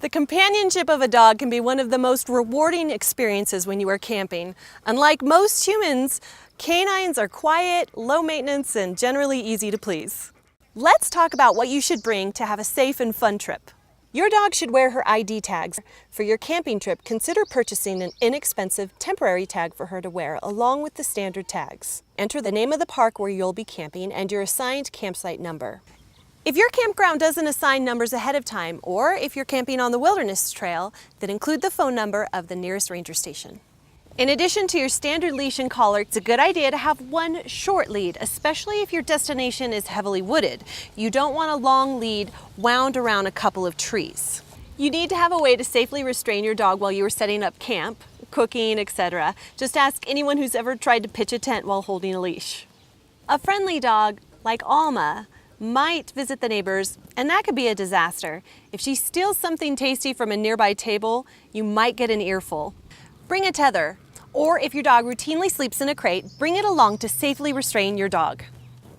The companionship of a dog can be one of the most rewarding experiences when you are camping. Unlike most humans, canines are quiet, low maintenance, and generally easy to please. Let's talk about what you should bring to have a safe and fun trip. Your dog should wear her ID tags. For your camping trip, consider purchasing an inexpensive temporary tag for her to wear along with the standard tags. Enter the name of the park where you'll be camping and your assigned campsite number. If your campground doesn't assign numbers ahead of time, or if you're camping on the wilderness trail, then include the phone number of the nearest ranger station. In addition to your standard leash and collar, it's a good idea to have one short lead, especially if your destination is heavily wooded. You don't want a long lead wound around a couple of trees. You need to have a way to safely restrain your dog while you are setting up camp, cooking, etc. Just ask anyone who's ever tried to pitch a tent while holding a leash. A friendly dog, like Alma, might visit the neighbors, and that could be a disaster. If she steals something tasty from a nearby table, you might get an earful. Bring a tether, or if your dog routinely sleeps in a crate, bring it along to safely restrain your dog.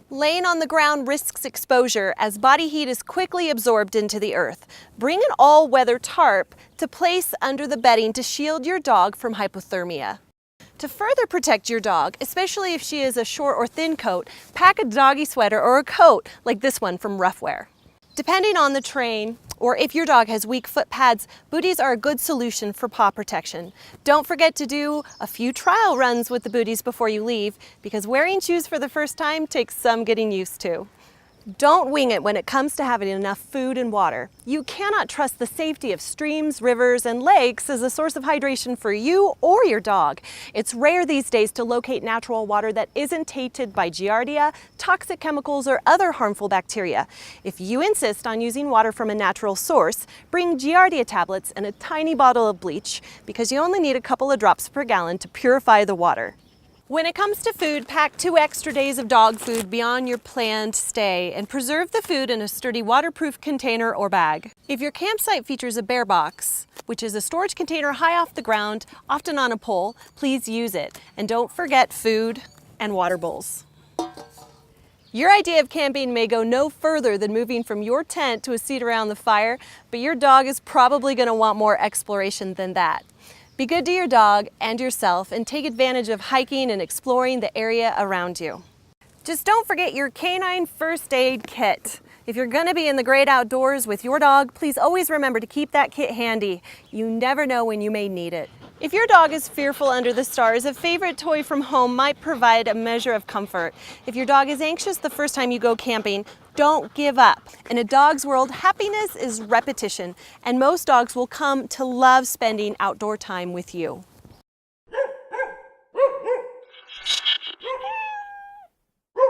Laying on the ground risks exposure as body heat is quickly absorbed into the earth. Bring an all-weather tarp to place under the bedding to shield your dog from hypothermia. To further protect your dog, especially if she is a short or thin coat, pack a doggy sweater or a coat like this one from Roughwear. Depending on the terrain, or if your dog has weak foot pads, booties are a good solution for paw protection. Don't forget to do a few trial runs with the booties before you leave, because wearing shoes for the first time takes some getting used to. Don't wing it when it comes to having enough food and water. You cannot trust the safety of streams, rivers, and lakes as a source of hydration for you or your dog. It's rare these days to locate natural water that isn't tainted by giardia, toxic chemicals, or other harmful bacteria. If you insist on using water from a natural source, bring giardia tablets and a tiny bottle of bleach, because you only need a couple of drops per gallon to purify the water. When it comes to food, pack 2 extra days of dog food beyond your planned stay and preserve the food in a sturdy waterproof container or bag. If your campsite features a bear box, which is a storage container high off the ground, often on a pole, please use it. And don't forget food and water bowls. Your idea of camping may go no further than moving from your tent to a seat around the fire, but your dog is probably going to want more exploration than that. Be good to your dog and yourself and take advantage of hiking and exploring the area around you. Just don't forget your canine first aid kit. If you're going to be in the great outdoors with your dog, please always remember to keep that kit handy. You never know when you may need it. If your dog is fearful under the stars, a favorite toy from home might provide a measure of comfort. If your dog is anxious the first time you go camping, don't give up. In a dog's world, happiness is repetition, and most dogs will come to love spending outdoor time with you.